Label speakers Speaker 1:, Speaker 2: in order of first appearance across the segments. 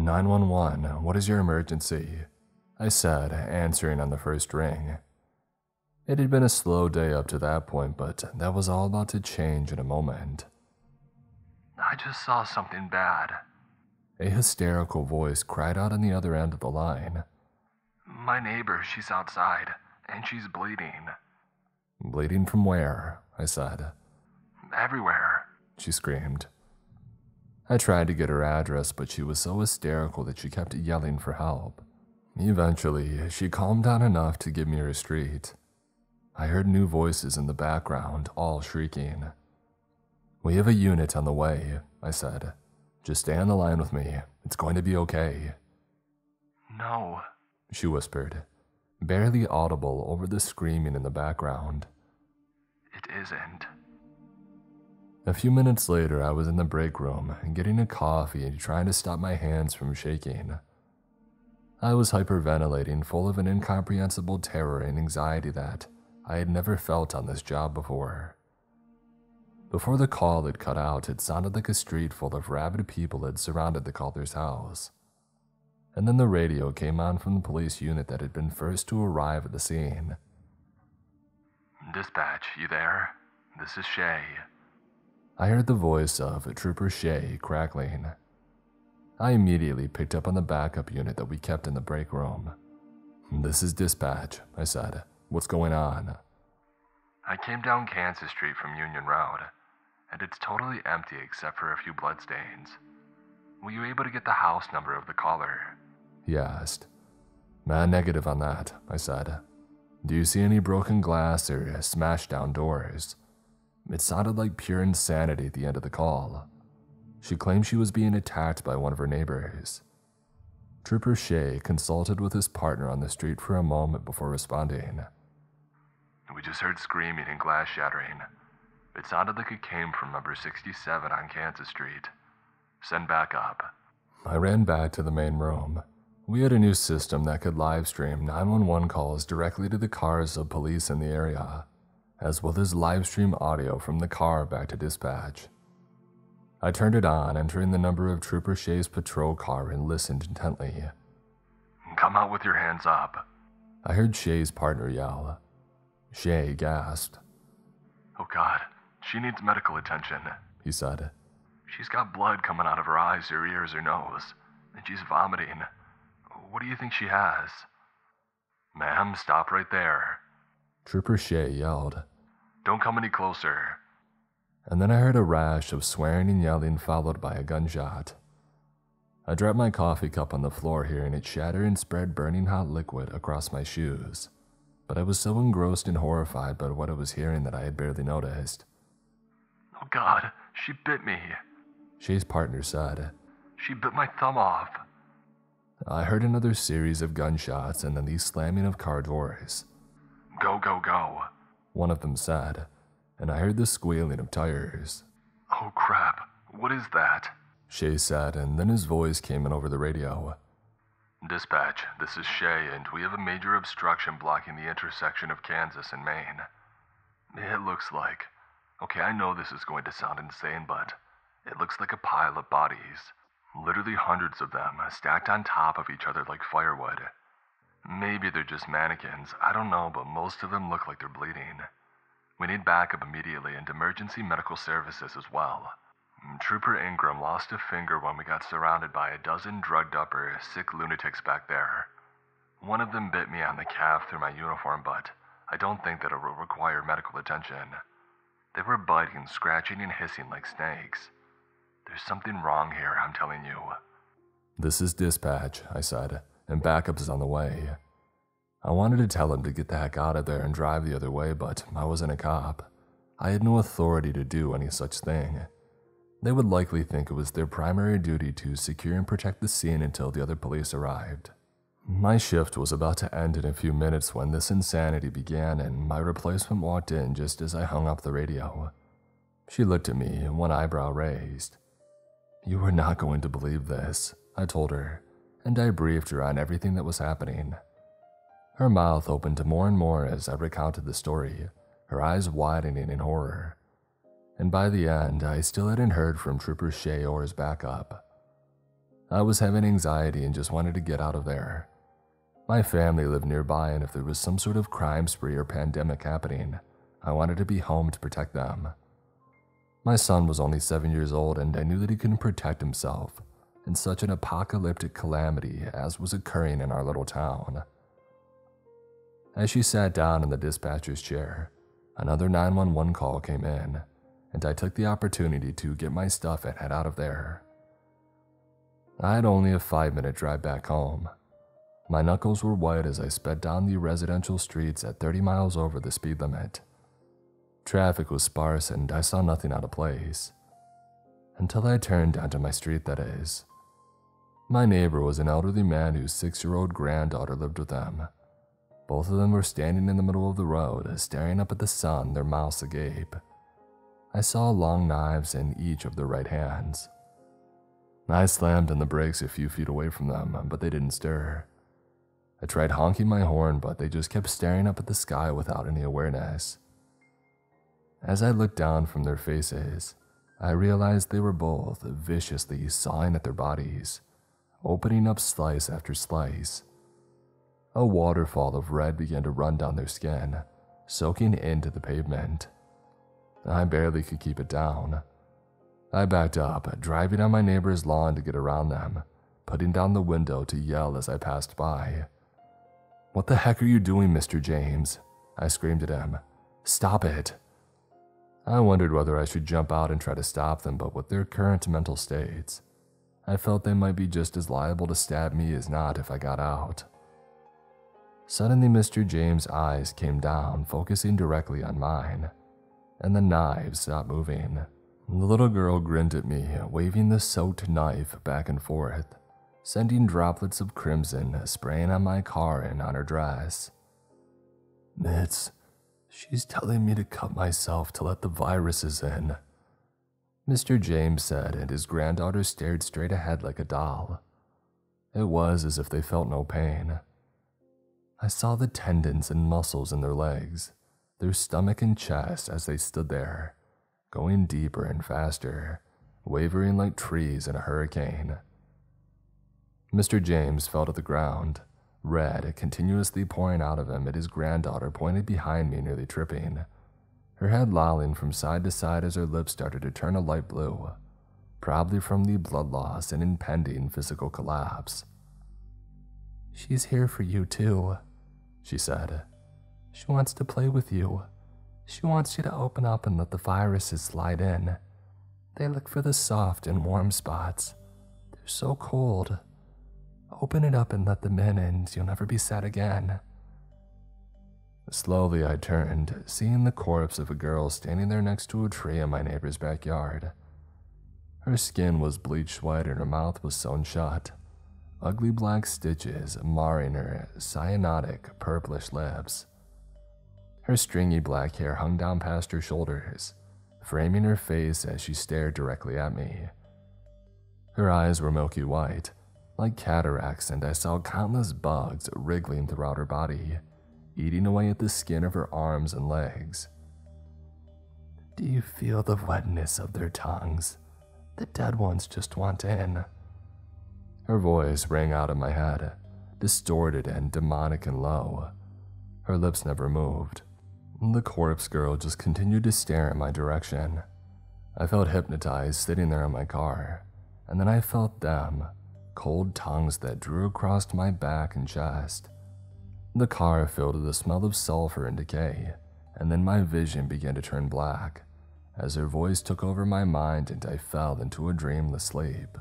Speaker 1: 911, what is your emergency? I said, answering on the first ring. It had been a slow day up to that point, but that was all about to change in a moment.
Speaker 2: I just saw something bad.
Speaker 1: A hysterical voice cried out on the other end of the line.
Speaker 2: My neighbor, she's outside, and she's bleeding.
Speaker 1: Bleeding from where? I said.
Speaker 2: Everywhere,
Speaker 1: she screamed. I tried to get her address, but she was so hysterical that she kept yelling for help. Eventually, she calmed down enough to give me her street. I heard new voices in the background, all shrieking. We have a unit on the way, I said. Just stay on the line with me. It's going to be okay.
Speaker 2: No,
Speaker 1: she whispered, barely audible over the screaming in the background.
Speaker 2: It isn't.
Speaker 1: A few minutes later, I was in the break room, getting a coffee and trying to stop my hands from shaking. I was hyperventilating, full of an incomprehensible terror and anxiety that I had never felt on this job before. Before the call had cut out, it sounded like a street full of rabid people had surrounded the caller's house. And then the radio came on from the police unit that had been first to arrive at the scene.
Speaker 2: Dispatch, you there? This is Shay.
Speaker 1: I heard the voice of Trooper Shay crackling. I immediately picked up on the backup unit that we kept in the break room. This is dispatch, I said. What's going on?
Speaker 2: I came down Kansas Street from Union Road, and it's totally empty except for a few bloodstains. Were you able to get the house number of the caller?
Speaker 1: He asked. Negative on that, I said. Do you see any broken glass or smashed down doors? It sounded like pure insanity at the end of the call. She claimed she was being attacked by one of her neighbors. Trooper Shay consulted with his partner on the street for a moment before responding.
Speaker 2: We just heard screaming and glass shattering. It sounded like it came from number 67 on Kansas Street. Send backup.
Speaker 1: I ran back to the main room. We had a new system that could live stream 911 calls directly to the cars of police in the area, as well as live stream audio from the car back to dispatch. I turned it on, entering the number of Trooper Shay's patrol car, and listened intently.
Speaker 2: Come out with your hands up,
Speaker 1: I heard Shay's partner yell. Shay gasped.
Speaker 2: Oh God, she needs medical attention,
Speaker 1: he said.
Speaker 2: She's got blood coming out of her eyes, her ears, her nose, and she's vomiting. What do you think she has? Ma'am, stop right there,
Speaker 1: Trooper Shay yelled.
Speaker 2: Don't come any closer.
Speaker 1: And then I heard a rash of swearing and yelling followed by a gunshot. I dropped my coffee cup on the floor, hearing it shatter and spread burning hot liquid across my shoes. But I was so engrossed and horrified by what I was hearing that I had barely noticed.
Speaker 2: Oh God, she bit me,
Speaker 1: Shay's partner said.
Speaker 2: She bit my thumb off.
Speaker 1: I heard another series of gunshots and then the slamming of car doors.
Speaker 2: Go, go, go,
Speaker 1: one of them said, and I heard the squealing of tires.
Speaker 2: Oh crap, what is that?
Speaker 1: Shay said, and then his voice came in over the radio.
Speaker 2: Dispatch, this is Shay, and we have a major obstruction blocking the intersection of Kansas and Maine. It looks like... Okay, I know this is going to sound insane, but it looks like a pile of bodies. Literally hundreds of them, stacked on top of each other like firewood. Maybe they're just mannequins, I don't know, but most of them look like they're bleeding. We need backup immediately and emergency medical services as well. Trooper Ingram lost a finger when we got surrounded by a dozen drugged up or sick lunatics back there. One of them bit me on the calf through my uniform, but I don't think that it will require medical attention. They were biting, scratching, and hissing like snakes. There's something wrong here, I'm telling you.
Speaker 1: This is dispatch, I said, and backup is on the way. I wanted to tell him to get the heck out of there and drive the other way, but I wasn't a cop. I had no authority to do any such thing. They would likely think it was their primary duty to secure and protect the scene until the other police arrived. My shift was about to end in a few minutes when this insanity began, and my replacement walked in just as I hung up the radio. She looked at me, one eyebrow raised. You are not going to believe this, I told her, and I briefed her on everything that was happening. Her mouth opened more and more as I recounted the story, her eyes widening in horror. And by the end, I still hadn't heard from Trooper Shay or his backup. I was having anxiety and just wanted to get out of there. My family lived nearby, and if there was some sort of crime spree or pandemic happening, I wanted to be home to protect them. My son was only 7 years old, and I knew that he couldn't protect himself in such an apocalyptic calamity as was occurring in our little town. As she sat down in the dispatcher's chair, another 911 call came in, and I took the opportunity to get my stuff and head out of there. I had only a 5-minute drive back home. My knuckles were white as I sped down the residential streets at 30 miles over the speed limit. Traffic was sparse and I saw nothing out of place. Until I turned onto my street, that is. My neighbor was an elderly man whose 6-year-old granddaughter lived with them. Both of them were standing in the middle of the road, staring up at the sun, their mouths agape. I saw long knives in each of their right hands. I slammed on the brakes a few feet away from them, but they didn't stir. I tried honking my horn, but they just kept staring up at the sky without any awareness. As I looked down from their faces, I realized they were both viciously sawing at their bodies, opening up slice after slice. A waterfall of red began to run down their skin, soaking into the pavement. I barely could keep it down. I backed up, driving on my neighbor's lawn to get around them, putting down the window to yell as I passed by. "What the heck are you doing, Mr. James?" I screamed at him. "Stop it." I wondered whether I should jump out and try to stop them, but with their current mental states, I felt they might be just as liable to stab me as not if I got out. Suddenly, Mr. James' eyes came down, focusing directly on mine, and the knives stopped moving. The little girl grinned at me, waving the soaked knife back and forth, sending droplets of crimson spraying on my car and on her dress. She's telling me to cut myself to let the viruses in," Mr. James said, and his granddaughter stared straight ahead like a doll. It was as if they felt no pain. I saw the tendons and muscles in their legs, their stomach and chest as they stood there, going deeper and faster, wavering like trees in a hurricane. Mr. James fell to the ground, red continuously pouring out of him, and his granddaughter pointed behind me, nearly tripping, her head lolling from side to side as her lips started to turn a light blue, probably from the blood loss and impending physical collapse. "She's here for you too," she said. "She wants to play with you. She wants you to open up and let the viruses slide in. They look for the soft and warm spots. They're so cold. Open it up and let them in, and you'll never be sad again." Slowly I turned, seeing the corpse of a girl standing there next to a tree in my neighbor's backyard. Her skin was bleached white and her mouth was sewn shut, ugly black stitches marring her cyanotic purplish lips. Her stringy black hair hung down past her shoulders, framing her face as she stared directly at me. Her eyes were milky white, like cataracts, and I saw countless bugs wriggling throughout her body, eating away at the skin of her arms and legs. "Do you feel the wetness of their tongues? The dead ones just want in." Her voice rang out in my head, distorted and demonic and low. Her lips never moved. The corpse girl just continued to stare in my direction. I felt hypnotized sitting there in my car, and then I felt them, cold tongues that drew across my back and chest. The car filled with the smell of sulfur and decay, and then my vision began to turn black as her voice took over my mind and I fell into a dreamless sleep.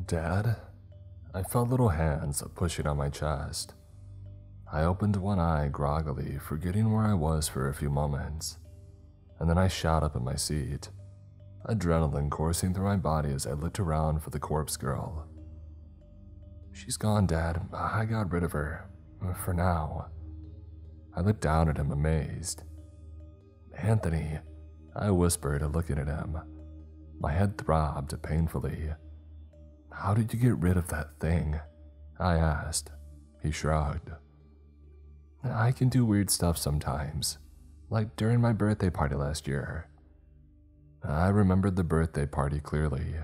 Speaker 1: "Dad?" I felt little hands pushing on my chest. I opened one eye groggily, forgetting where I was for a few moments, and then I shot up in my seat, adrenaline coursing through my body as I looked around for the corpse girl. "She's gone, Dad. I got rid of her. For now." I looked down at him, amazed. "Anthony," I whispered, looking at him. My head throbbed painfully. "How did you get rid of that thing?" I asked. He shrugged. "I can do weird stuff sometimes, like during my birthday party last year." I remembered the birthday party clearly.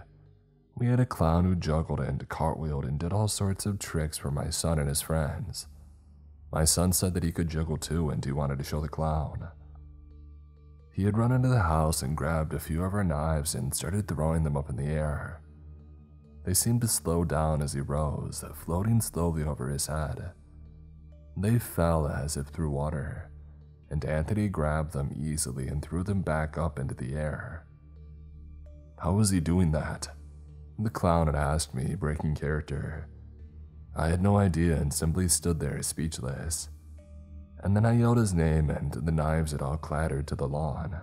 Speaker 1: We had a clown who juggled and cartwheeled and did all sorts of tricks for my son and his friends. My son said that he could juggle too and he wanted to show the clown. He had run into the house and grabbed a few of our knives and started throwing them up in the air. They seemed to slow down as he rose, floating slowly over his head. They fell as if through water, and Anthony grabbed them easily and threw them back up into the air. How was he doing that? The clown had asked me, breaking character. I had no idea and simply stood there speechless. And then I yelled his name and the knives had all clattered to the lawn.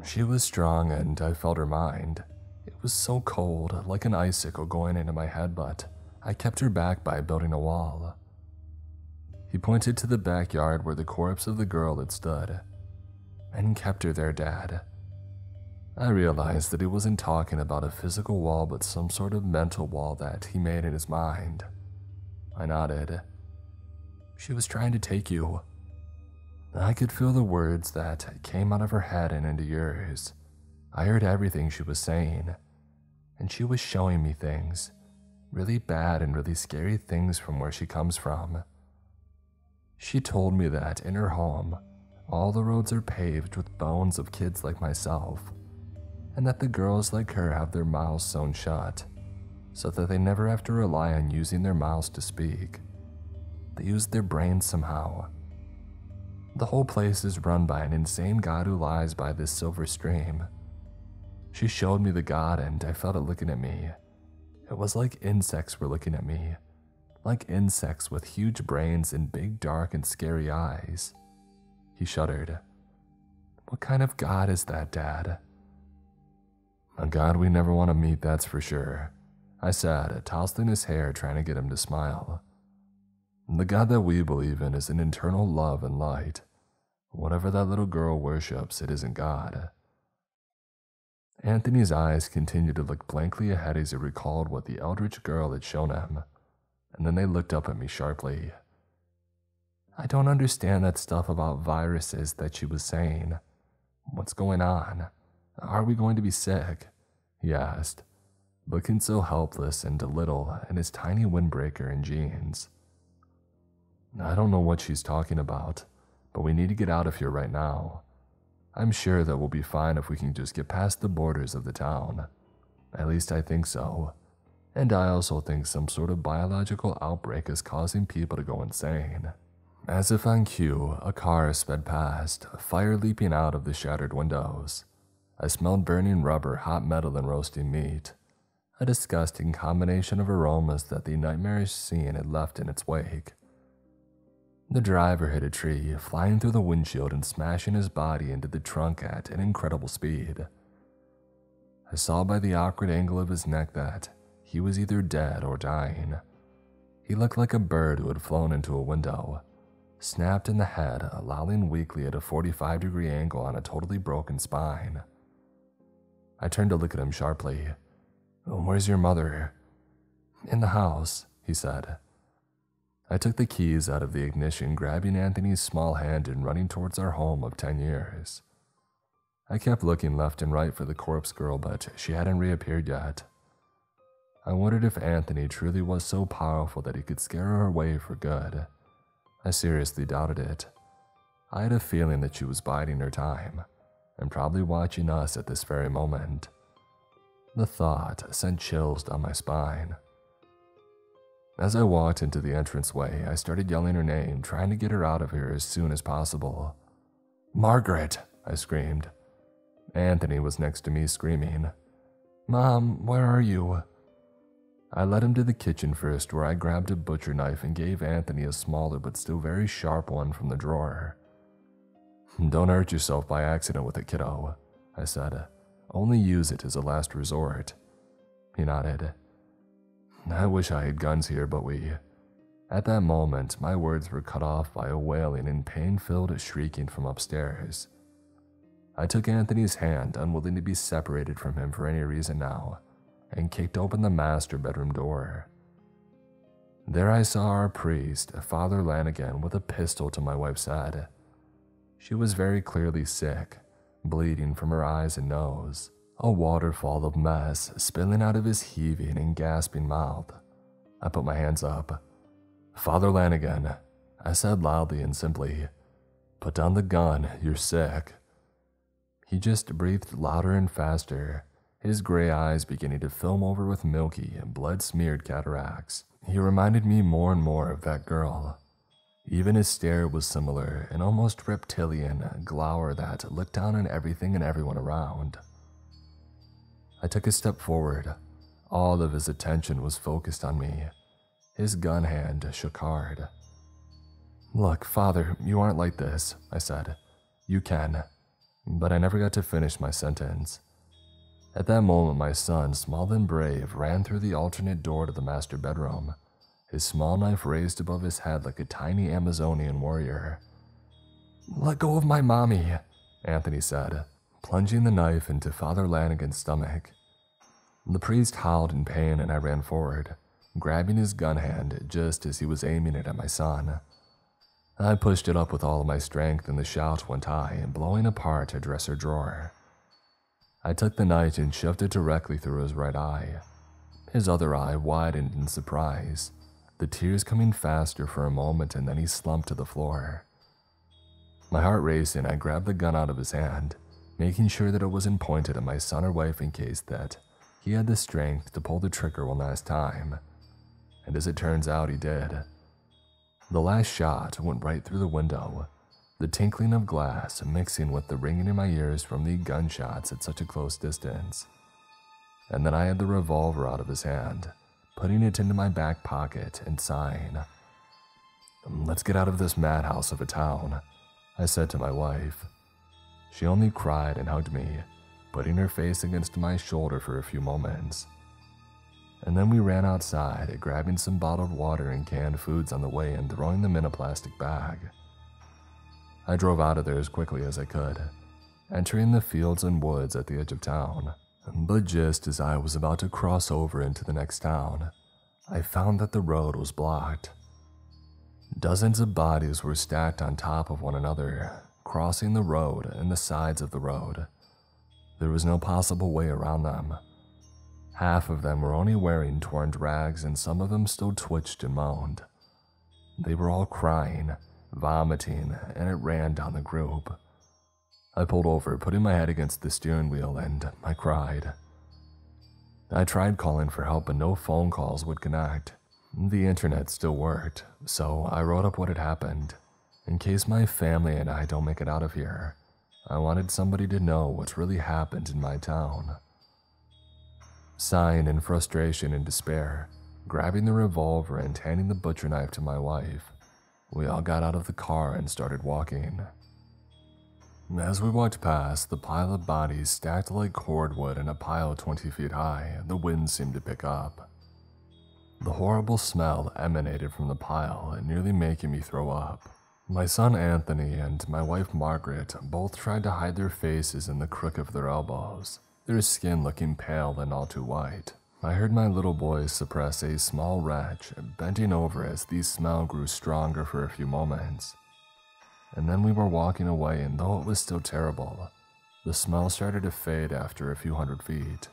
Speaker 1: She was strong and I felt her mind. It was so cold, like an icicle going into my head, but I kept her back by building a wall. He pointed to the backyard where the corpse of the girl had stood. And kept her there, Dad. I realized that he wasn't talking about a physical wall but some sort of mental wall that he made in his mind. I nodded. She was trying to take you. I could feel the words that came out of her head and into yours. I heard everything she was saying, and she was showing me things, really bad and really scary things from where she comes from. She told me that in her home, all the roads are paved with bones of kids like myself, and that the girls like her have their mouths sewn shut, so that they never have to rely on using their mouths to speak. They use their brains somehow. The whole place is run by an insane god who lies by this silver stream. She showed me the god and I felt it looking at me. It was like insects were looking at me. Like insects with huge brains and big dark and scary eyes. He shuddered. What kind of god is that, Dad? A god we never want to meet, that's for sure, I said, tousling his hair trying to get him to smile. The God that we believe in is an eternal love and light. Whatever that little girl worships, it isn't God. Anthony's eyes continued to look blankly ahead as he recalled what the eldritch girl had shown him, and then they looked up at me sharply. I don't understand that stuff about viruses that she was saying. What's going on? Are we going to be sick? He asked, looking so helpless and little in his tiny windbreaker and jeans. I don't know what she's talking about, but we need to get out of here right now. I'm sure that we'll be fine if we can just get past the borders of the town. At least I think so. And I also think some sort of biological outbreak is causing people to go insane. As if on cue, a car sped past, fire leaping out of the shattered windows. I smelled burning rubber, hot metal, and roasting meat. A disgusting combination of aromas that the nightmarish scene had left in its wake. The driver hit a tree, flying through the windshield and smashing his body into the trunk at an incredible speed. I saw by the awkward angle of his neck that he was either dead or dying. He looked like a bird who had flown into a window, snapped in the head, lolling weakly at a 45-degree angle on a totally broken spine. I turned to look at him sharply. Where's your mother? In the house, he said. I took the keys out of the ignition, grabbing Anthony's small hand and running towards our home of 10 years. I kept looking left and right for the corpse girl, but she hadn't reappeared yet. I wondered if Anthony truly was so powerful that he could scare her away for good. I seriously doubted it. I had a feeling that she was biding her time, and probably watching us at this very moment. The thought sent chills down my spine. As I walked into the entranceway, I started yelling her name, trying to get her out of here as soon as possible. Margaret, I screamed. Anthony was next to me screaming. Mom, where are you? I led him to the kitchen first, where I grabbed a butcher knife and gave Anthony a smaller but still very sharp one from the drawer. Don't hurt yourself by accident with it, kiddo, I said. Only use it as a last resort. He nodded. I wish I had guns here, but we... At that moment, my words were cut off by a wailing and pain-filled shrieking from upstairs. I took Anthony's hand, unwilling to be separated from him for any reason now, and kicked open the master bedroom door. There I saw our priest, Father Lanigan, with a pistol to my wife's head. She was very clearly sick, bleeding from her eyes and nose, a waterfall of mess spilling out of his heaving and gasping mouth. I put my hands up. "Father Lanigan," I said loudly and simply, "put down the gun, you're sick." He just breathed louder and faster, his gray eyes beginning to film over with milky and blood-smeared cataracts. He reminded me more and more of that girl. Even his stare was similar, an almost reptilian glower that looked down on everything and everyone around. I took a step forward. All of his attention was focused on me. His gun hand shook hard. "Look, Father, you aren't like this," I said. "You can." But I never got to finish my sentence. At that moment, my son, small and brave, ran through the alternate door to the master bedroom, his small knife raised above his head like a tiny Amazonian warrior. "Let go of my mommy," Anthony said, plunging the knife into Father Lanigan's stomach. The priest howled in pain and I ran forward, grabbing his gun hand just as he was aiming it at my son. I pushed it up with all of my strength and the shout went high, blowing apart a dresser drawer. I took the knife and shoved it directly through his right eye. His other eye widened in surprise, the tears coming faster for a moment, and then he slumped to the floor. My heart racing, I grabbed the gun out of his hand, making sure that it wasn't pointed at my son or wife in case that he had the strength to pull the trigger one last time. And as it turns out, he did. The last shot went right through the window, the tinkling of glass mixing with the ringing in my ears from the gunshots at such a close distance. And then I had the revolver out of his hand, putting it into my back pocket and sighing. "Let's get out of this madhouse of a town," I said to my wife. She only cried and hugged me, putting her face against my shoulder for a few moments. And then we ran outside, grabbing some bottled water and canned foods on the way and throwing them in a plastic bag. I drove out of there as quickly as I could, entering the fields and woods at the edge of town. But just as I was about to cross over into the next town, I found that the road was blocked. Dozens of bodies were stacked on top of one another, crossing the road and the sides of the road. There was no possible way around them. Half of them were only wearing torn rags and some of them still twitched and moaned. They were all crying, vomiting, and it ran down the group. I pulled over, putting my head against the steering wheel, and I cried. I tried calling for help, but no phone calls would connect. The internet still worked, so I wrote up what had happened. In case my family and I don't make it out of here, I wanted somebody to know what's really happened in my town. Sighing in frustration and despair, grabbing the revolver and handing the butcher knife to my wife, we all got out of the car and started walking. As we walked past the pile of bodies stacked like cordwood in a pile 20 feet high, the wind seemed to pick up. The horrible smell emanated from the pile, nearly making me throw up. My son Anthony and my wife Margaret both tried to hide their faces in the crook of their elbows, their skin looking pale and all too white. I heard my little boy suppress a small retch, bending over as the smell grew stronger for a few moments. And then we were walking away, and though it was still terrible, the smell started to fade after a few hundred feet.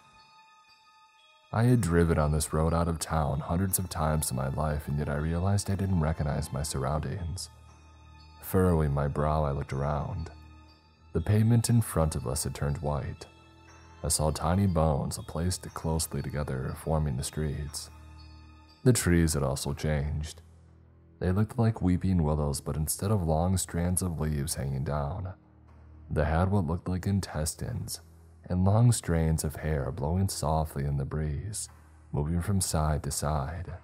Speaker 1: I had driven on this road out of town hundreds of times in my life, and yet I realized I didn't recognize my surroundings. Furrowing my brow, I looked around. The pavement in front of us had turned white. I saw tiny bones placed closely together, forming the streets. The trees had also changed. They looked like weeping willows, but instead of long strands of leaves hanging down, they had what looked like intestines and long strands of hair blowing softly in the breeze, moving from side to side.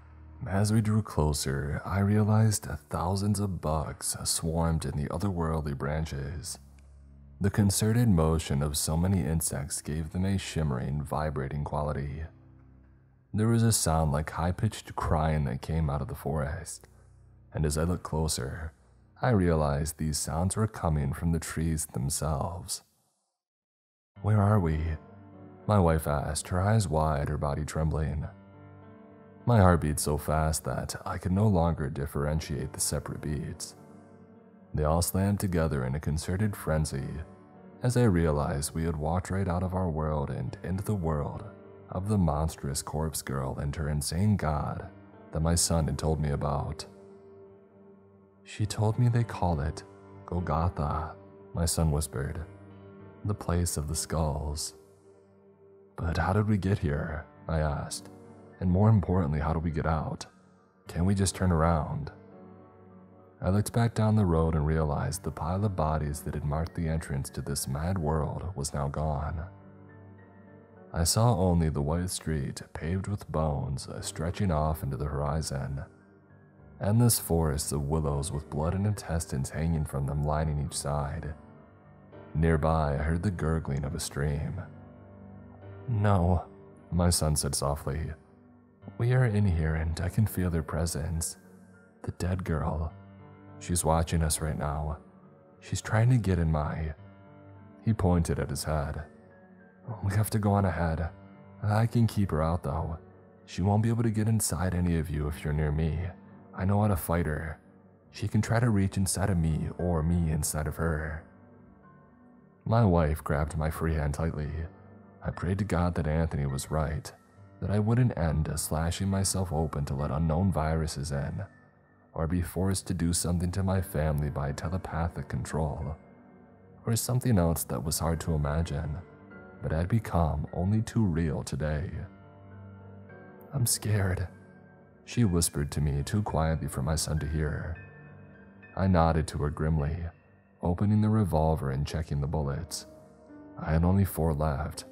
Speaker 1: As we drew closer, I realized thousands of bugs swarmed in the otherworldly branches. The concerted motion of so many insects gave them a shimmering, vibrating quality. There was a sound like high-pitched crying that came out of the forest, and as I looked closer, I realized these sounds were coming from the trees themselves. "Where are we?" my wife asked, her eyes wide, her body trembling. My heart beat so fast that I could no longer differentiate the separate beats. They all slammed together in a concerted frenzy, as I realized we had walked right out of our world and into the world of the monstrous corpse girl and her insane god that my son had told me about. She told me they call it Golgotha, my son whispered, the place of the skulls. But how did we get here? I asked. And more importantly, how do we get out? Can't we just turn around? I looked back down the road and realized the pile of bodies that had marked the entrance to this mad world was now gone. I saw only the white street paved with bones stretching off into the horizon, endless forests of willows with blood and intestines hanging from them lining each side. Nearby, I heard the gurgling of a stream. No, my son said softly. We are in here and I can feel their presence. The dead girl. She's watching us right now. She's trying to get in my... He pointed at his head. We have to go on ahead. I can keep her out though. She won't be able to get inside any of you if you're near me. I know how to fight her. She can try to reach inside of me or me inside of her. My wife grabbed my free hand tightly. I prayed to God that Anthony was right, that I wouldn't end slashing myself open to let unknown viruses in, or be forced to do something to my family by telepathic control, or something else that was hard to imagine, but had become only too real today. I'm scared, she whispered to me too quietly for my son to hear. I nodded to her grimly, opening the revolver and checking the bullets. I had only 4 left,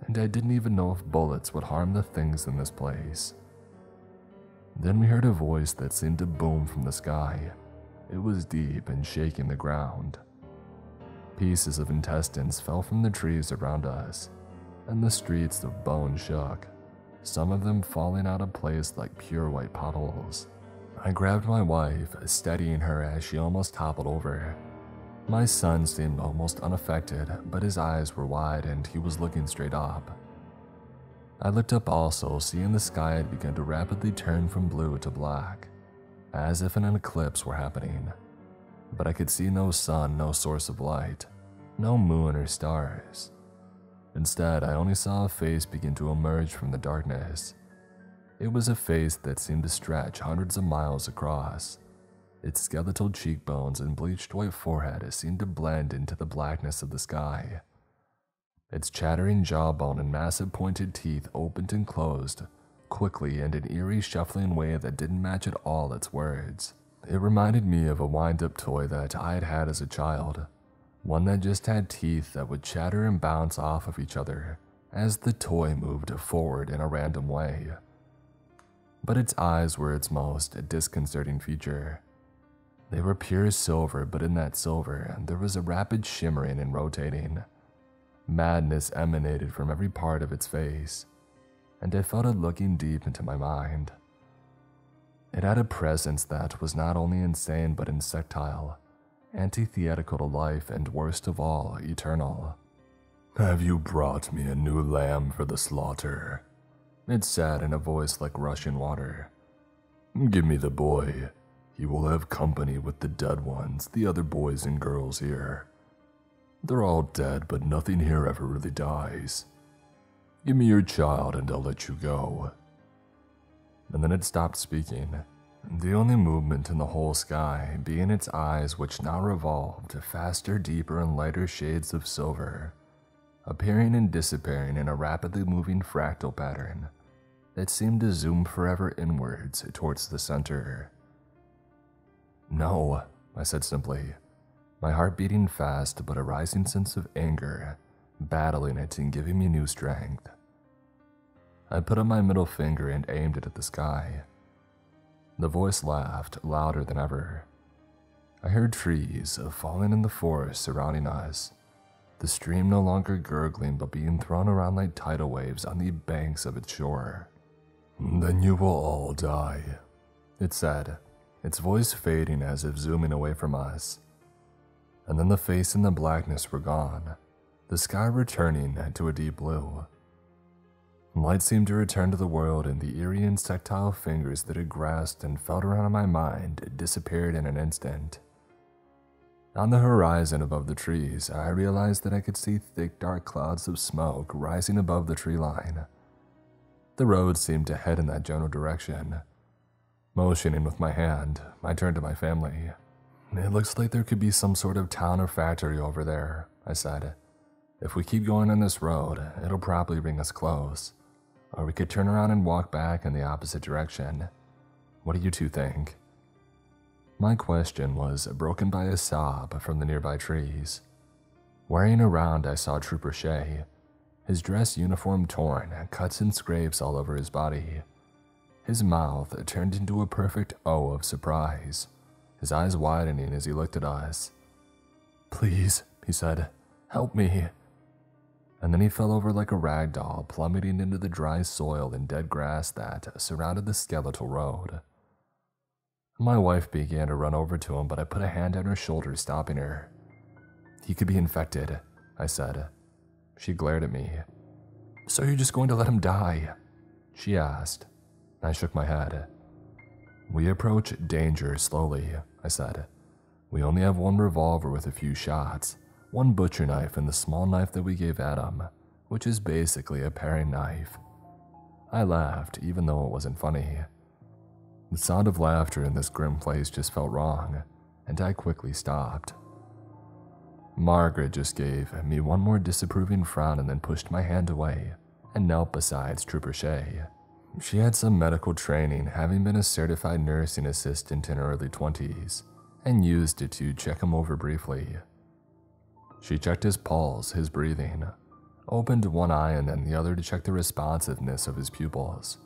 Speaker 1: and I didn't even know if bullets would harm the things in this place. Then we heard a voice that seemed to boom from the sky. It was deep and shaking the ground. Pieces of intestines fell from the trees around us, and the streets of bone shook, some of them falling out of place like pure white potholes. I grabbed my wife, steadying her as she almost toppled over. My son seemed almost unaffected, but his eyes were wide and he was looking straight up. I looked up also, seeing the sky had begun to rapidly turn from blue to black, as if an eclipse were happening. But I could see no sun, no source of light, no moon or stars. Instead, I only saw a face begin to emerge from the darkness. It was a face that seemed to stretch hundreds of miles across. Its skeletal cheekbones and bleached white forehead seemed to blend into the blackness of the sky. Its chattering jawbone and massive pointed teeth opened and closed, quickly in an eerie shuffling way that didn't match at all its words. It reminded me of a wind-up toy that I had had as a child, one that just had teeth that would chatter and bounce off of each other as the toy moved forward in a random way. But its eyes were its most disconcerting feature. They were pure silver, but in that silver, there was a rapid shimmering and rotating. Madness emanated from every part of its face, and I felt it looking deep into my mind. It had a presence that was not only insane but insectile, antithetical to life, and worst of all, eternal. "Have you brought me a new lamb for the slaughter?" it said in a voice like rushing water. "Give me the boy. He will have company with the dead ones, the other boys and girls here. They're all dead, but nothing here ever really dies. Give me your child and I'll let you go." And then it stopped speaking, the only movement in the whole sky being its eyes, which now revolved faster, deeper, and lighter shades of silver, appearing and disappearing in a rapidly moving fractal pattern that seemed to zoom forever inwards towards the center. "No," I said simply, my heart beating fast but a rising sense of anger battling it and giving me new strength. I put up my middle finger and aimed it at the sky. The voice laughed, louder than ever. I heard trees falling in the forest surrounding us, the stream no longer gurgling but being thrown around like tidal waves on the banks of its shore. "Then you will all die," it said, its voice fading as if zooming away from us. And then the face and the blackness were gone, the sky returning to a deep blue. Light seemed to return to the world, and the eerie insectile fingers that had grasped and felt around in my mind disappeared in an instant. On the horizon above the trees, I realized that I could see thick, dark clouds of smoke rising above the tree line. The road seemed to head in that general direction. Motioning with my hand, I turned to my family. "It looks like there could be some sort of town or factory over there," I said. "If we keep going on this road, it'll probably bring us close. Or we could turn around and walk back in the opposite direction. What do you two think?" My question was broken by a sob from the nearby trees. Whirling around, I saw Trooper Shea, his dress uniform torn, cuts and scrapes all over his body. His mouth turned into a perfect O of surprise, his eyes widening as he looked at us. "Please," he said, "help me." And then he fell over like a rag doll, plummeting into the dry soil and dead grass that surrounded the skeletal road. My wife began to run over to him, but I put a hand on her shoulder, stopping her. "He could be infected," I said. She glared at me. "So you're just going to let him die?" she asked. I shook my head. "We approach danger slowly," I said. "We only have one revolver with a few shots, one butcher knife, and the small knife that we gave Adam, which is basically a paring knife." I laughed, even though it wasn't funny. The sound of laughter in this grim place just felt wrong, and I quickly stopped. Margaret just gave me one more disapproving frown and then pushed my hand away and knelt beside Trooper Shea. She had some medical training, having been a certified nursing assistant in her early 20s, and used it to check him over briefly. She checked his pulse, his breathing, opened one eye and then the other to check the responsiveness of his pupils,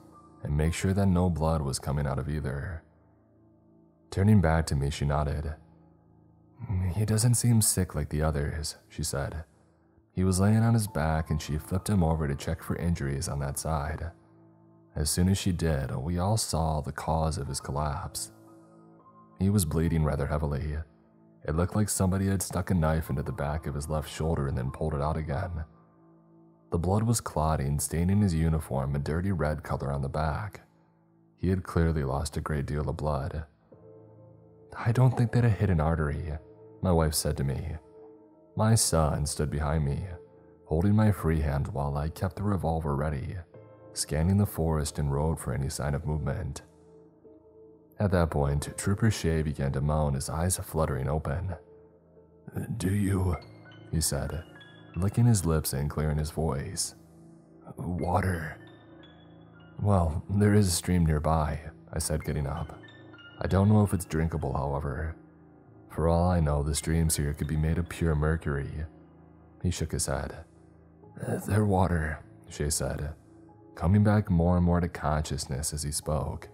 Speaker 1: and make sure that no blood was coming out of either. Turning back to me, she nodded. "He doesn't seem sick like the others," she said. "He was laying on his back and she flipped him over to check for injuries on that side. As soon as she did, we all saw the cause of his collapse. He was bleeding rather heavily. It looked like somebody had stuck a knife into the back of his left shoulder and then pulled it out again. The blood was clotting, staining his uniform a dirty red color on the back. He had clearly lost a great deal of blood." "I don't think that it hit an artery," my wife said to me. My son stood behind me, holding my free hand while I kept the revolver ready, scanning the forest and road for any sign of movement. At that point, Trooper Shea began to moan, his eyes fluttering open. "Do you," he said, licking his lips and clearing his voice. "Water?" "Well, there is a stream nearby," I said, getting up. "I don't know if it's drinkable, however. For all I know, the streams here could be made of pure mercury." He shook his head. "They're water," Shea said, coming back more and more to consciousness as he spoke.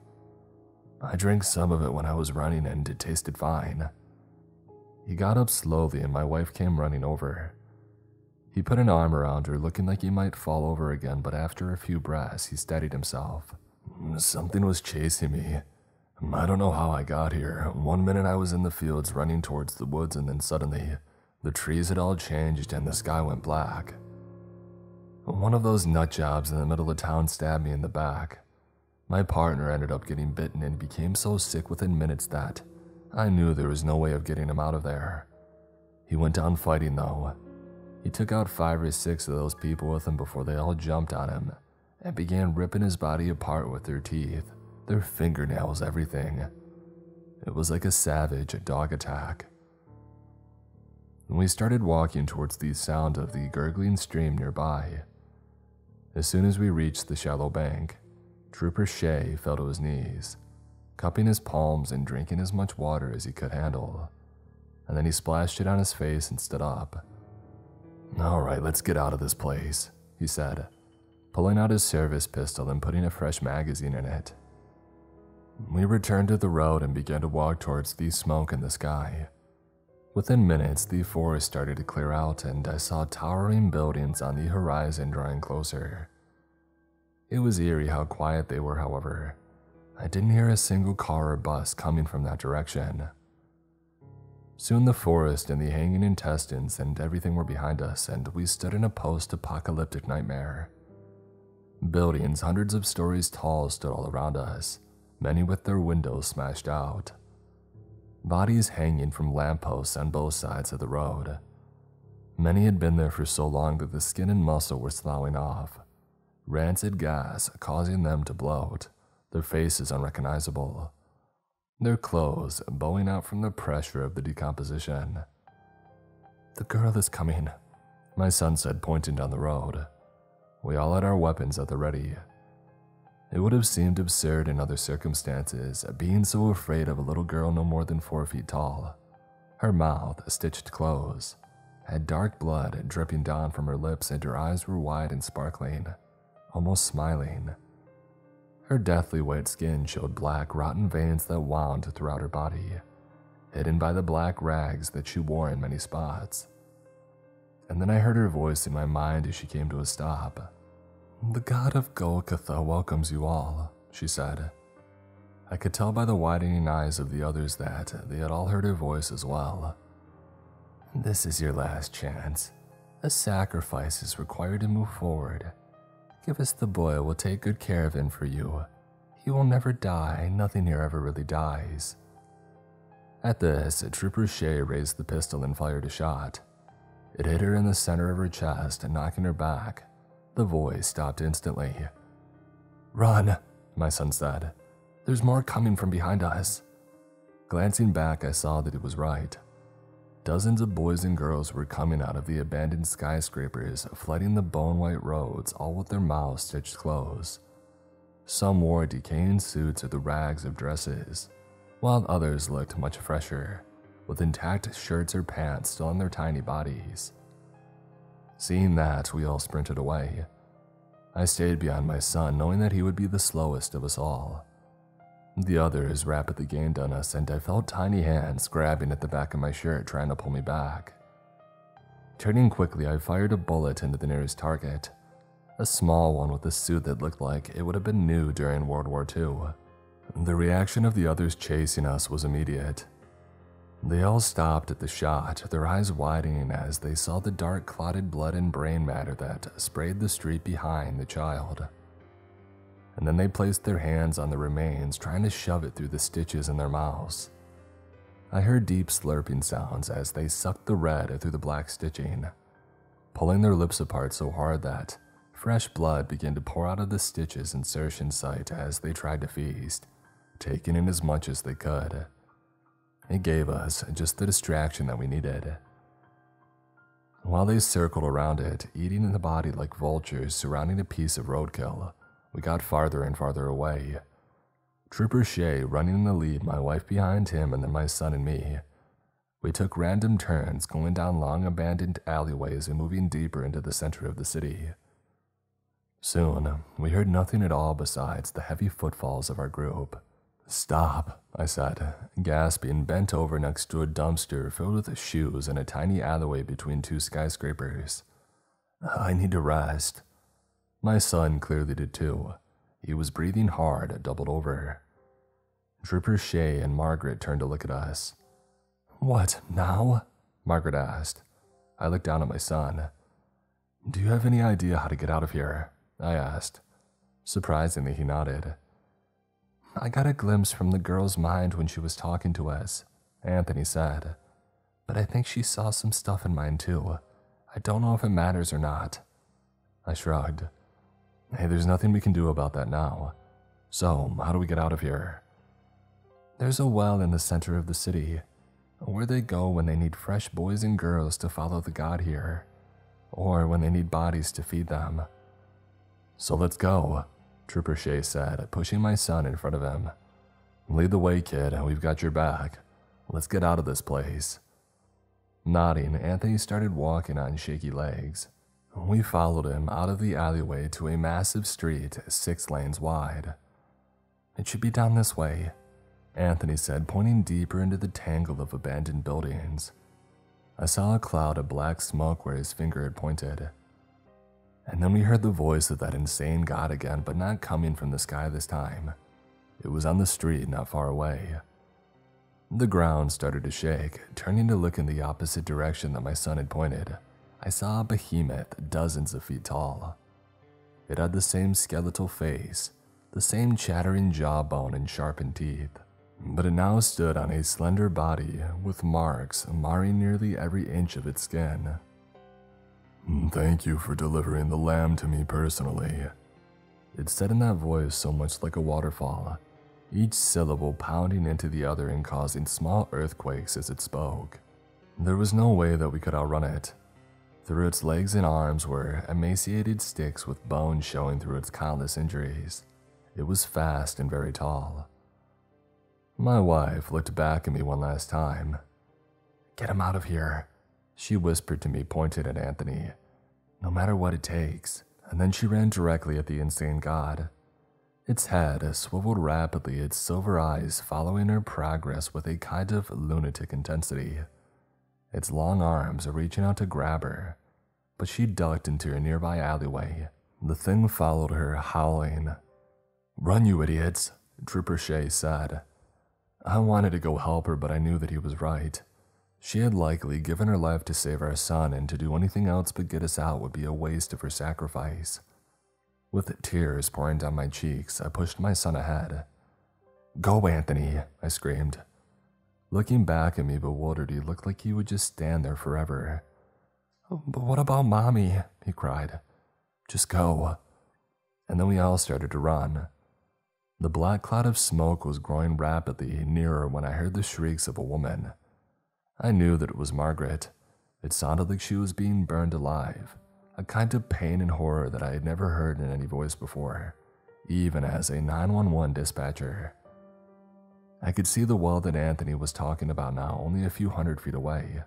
Speaker 1: "I drank some of it when I was running and it tasted fine." He got up slowly and my wife came running over. He put an arm around her, looking like he might fall over again, but after a few breaths, he steadied himself. "Something was chasing me. I don't know how I got here. One minute I was in the fields running towards the woods, and then suddenly, the trees had all changed and the sky went black. One of those nut jobs in the middle of town stabbed me in the back. My partner ended up getting bitten and became so sick within minutes that I knew there was no way of getting him out of there. He went down fighting though. He took out 5 or 6 of those people with him before they all jumped on him and began ripping his body apart with their teeth, their fingernails, everything. It was like a savage dog attack. We started walking towards the sound of the gurgling stream nearby. As soon as we reached the shallow bank, Trooper Shea fell to his knees, cupping his palms and drinking as much water as he could handle. And then he splashed it on his face and stood up. "All right, let's get out of this place," he said, pulling out his service pistol and putting a fresh magazine in it. We returned to the road and began to walk towards the smoke in the sky. Within minutes, the forest started to clear out and I saw towering buildings on the horizon drawing closer. It was eerie how quiet they were, however. I didn't hear a single car or bus coming from that direction. Soon the forest and the hanging intestines and everything were behind us, and we stood in a post-apocalyptic nightmare. Buildings hundreds of stories tall stood all around us, many with their windows smashed out. bodies hanging from lampposts on both sides of the road. Many had been there for so long that the skin and muscle were sloughing off, rancid gas causing them to bloat, their faces unrecognizable, their clothes bowing out from the pressure of the decomposition. "The girl is coming," my son said, pointing down the road. We all had our weapons at the ready. It would have seemed absurd in other circumstances, being so afraid of a little girl no more than 4 feet tall. Her mouth, stitched closed, had dark blood dripping down from her lips, and her eyes were wide and sparkling, almost smiling. Her deathly white skin showed black, rotten veins that wound throughout her body, hidden by the black rags that she wore in many spots. And then I heard her voice in my mind as she came to a stop. "The god of Golgotha welcomes you all," she said. I could tell by the widening eyes of the others that they had all heard her voice as well. "This is your last chance. A sacrifice is required to move forward. Give us the boy, we'll take good care of him for you. He will never die, nothing here ever really dies." At this, Trooper Shea raised the pistol and fired a shot. It hit her in the center of her chest, knocking her back. The voice stopped instantly. "Run," my son said. "There's more coming from behind us." Glancing back, I saw that it was right. Dozens of boys and girls were coming out of the abandoned skyscrapers, flooding the bone-white roads, all with their mouths stitched closed. Some wore decaying suits or the rags of dresses, while others looked much fresher, with intact shirts or pants still on their tiny bodies. Seeing that, we all sprinted away. I stayed behind my son, knowing that he would be the slowest of us all. The others rapidly gained on us, and I felt tiny hands grabbing at the back of my shirt trying to pull me back. Turning quickly, I fired a bullet into the nearest target, a small one with a suit that looked like it would have been new during World War II. The reaction of the others chasing us was immediate. They all stopped at the shot, their eyes widening as they saw the dark clotted blood and brain matter that sprayed the street behind the child. And then they placed their hands on the remains, trying to shove it through the stitches in their mouths. I heard deep slurping sounds as they sucked the red through the black stitching, pulling their lips apart so hard that fresh blood began to pour out of the stitches' insertion site as they tried to feast, taking in as much as they could. It gave us just the distraction that we needed. While they circled around it, eating the body like vultures surrounding a piece of roadkill, we got farther and farther away. Trooper Shea running in the lead, my wife behind him, and then my son and me. We took random turns, going down long abandoned alleyways and moving deeper into the center of the city. Soon, we heard nothing at all besides the heavy footfalls of our group. "Stop," I said, gasping, bent over next to a dumpster filled with shoes in a tiny alleyway between two skyscrapers. "I need to rest." My son clearly did too. He was breathing hard, doubled over. Trooper Shea and Margaret turned to look at us. "What, now?" Margaret asked. I looked down at my son. "Do you have any idea how to get out of here?" I asked. Surprisingly, he nodded. "I got a glimpse from the girl's mind when she was talking to us," Anthony said. "But I think she saw some stuff in mine too. I don't know if it matters or not." I shrugged. "Hey, there's nothing we can do about that now. So, how do we get out of here?" "There's a well in the center of the city, where they go when they need fresh boys and girls to follow the god here, or when they need bodies to feed them." "So let's go," Trooper Shea said, pushing my son in front of him. "Lead the way, kid. We've got your back. Let's get out of this place." Nodding, Anthony started walking on shaky legs. We followed him out of the alleyway to a massive street 6 lanes wide. "It should be down this way," Anthony said, pointing deeper into the tangle of abandoned buildings. I saw a cloud of black smoke where his finger had pointed. And then we heard the voice of that insane god again, but not coming from the sky this time. It was on the street not far away. The ground started to shake. Turning to look in the opposite direction that my son had pointed, I saw a behemoth dozens of feet tall. It had the same skeletal face, the same chattering jawbone and sharpened teeth. but it now stood on a slender body with marks marring nearly every inch of its skin. "Thank you for delivering the lamb to me personally," it said in that voice so much like a waterfall, each syllable pounding into the other and causing small earthquakes as it spoke. There was no way that we could outrun it. Through its legs and arms were emaciated sticks with bones showing through its countless injuries. It was fast and very tall. My wife looked back at me one last time. "Get him out of here," she whispered to me, pointed at Anthony. "No matter what it takes." And then she ran directly at the insane god. Its head swiveled rapidly, its silver eyes following her progress with a kind of lunatic intensity. Its long arms reaching out to grab her, but she ducked into a nearby alleyway. The thing followed her, howling. "Run, you idiots," Trooper Shea said. I wanted to go help her, but I knew that he was right. She had likely given her life to save our son, and to do anything else but get us out would be a waste of her sacrifice. With tears pouring down my cheeks, I pushed my son ahead. "Go, Anthony," I screamed. Looking back at me bewildered, he looked like he would just stand there forever. "But what about Mommy?" he cried. "Just go." And then we all started to run. The black cloud of smoke was growing rapidly nearer when I heard the shrieks of a woman. I knew that it was Margaret. It sounded like she was being burned alive, a kind of pain and horror that I had never heard in any voice before, even as a 911 dispatcher. I could see the well that Anthony was talking about now, only a few hundred feet away.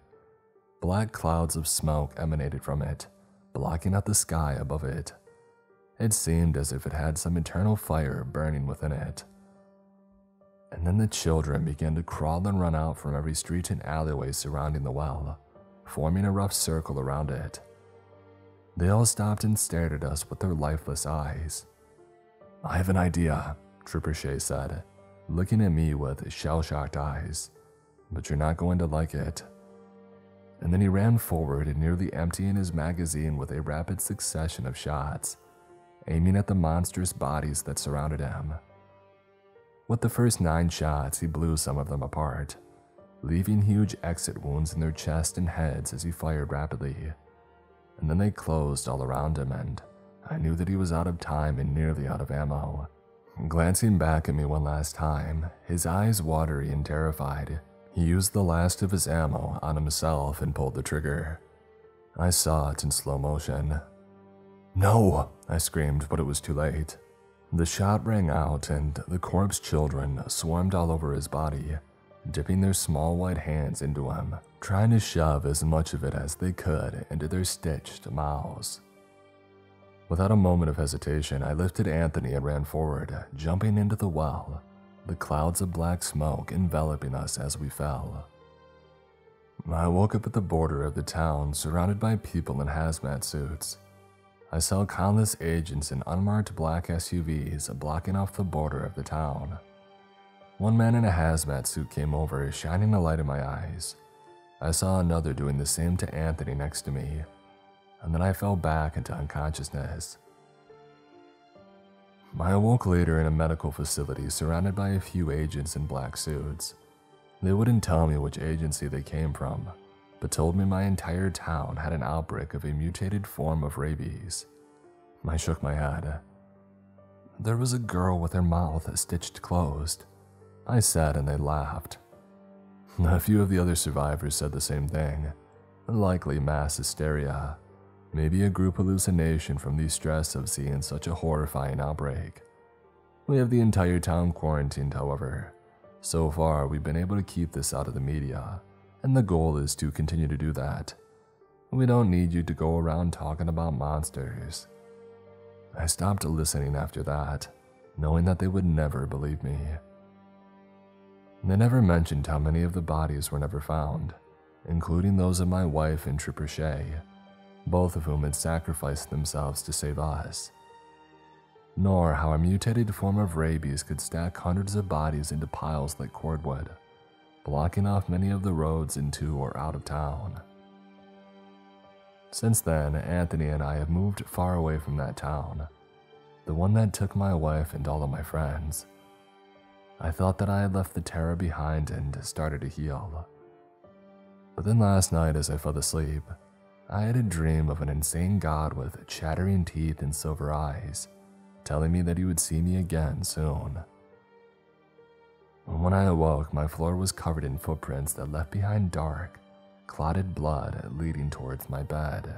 Speaker 1: Black clouds of smoke emanated from it, blocking out the sky above it. It seemed as if it had some eternal fire burning within it. And then the children began to crawl and run out from every street and alleyway surrounding the well, forming a rough circle around it. They all stopped and stared at us with their lifeless eyes. "I have an idea," Trooper Shea said, looking at me with shell-shocked eyes. "But you're not going to like it." And then he ran forward, nearly emptying his magazine with a rapid succession of shots, aiming at the monstrous bodies that surrounded him. With the first 9 shots, he blew some of them apart, leaving huge exit wounds in their chest and heads as he fired rapidly. And then they closed all around him, and I knew that he was out of time and nearly out of ammo. Glancing back at me one last time, his eyes watery and terrified, he used the last of his ammo on himself and pulled the trigger. I saw it in slow motion. "No!" I screamed, but it was too late. The shot rang out, and the corpse children swarmed all over his body, dipping their small white hands into him, trying to shove as much of it as they could into their stitched mouths. Without a moment of hesitation, I lifted Anthony and ran forward, jumping into the well, the clouds of black smoke enveloping us as we fell. I woke up at the border of the town, surrounded by people in hazmat suits. I saw countless agents in unmarked black SUVs blocking off the border of the town. One man in a hazmat suit came over, shining a light in my eyes. I saw another doing the same to Anthony next to me, and then I fell back into unconsciousness. I awoke later in a medical facility surrounded by a few agents in black suits. They wouldn't tell me which agency they came from, but told me my entire town had an outbreak of a mutated form of rabies. I shook my head. "There was a girl with her mouth stitched closed," I said, and they laughed. A few of the other survivors said the same thing. Likely mass hysteria. Maybe a group hallucination from the stress of seeing such a horrifying outbreak. We have the entire town quarantined, however. So far, we've been able to keep this out of the media, and the goal is to continue to do that. We don't need you to go around talking about monsters. I stopped listening after that, knowing that they would never believe me. They never mentioned how many of the bodies were never found, including those of my wife and Trooper Shea, both of whom had sacrificed themselves to save us. Nor how a mutated form of rabies could stack hundreds of bodies into piles like cordwood, blocking off many of the roads into or out of town. Since then, Anthony and I have moved far away from that town, the one that took my wife and all of my friends. I thought that I had left the terror behind and started to heal. But then last night as I fell asleep, I had a dream of an insane god with chattering teeth and silver eyes, telling me that he would see me again soon. When I awoke, my floor was covered in footprints that left behind dark, clotted blood leading towards my bed.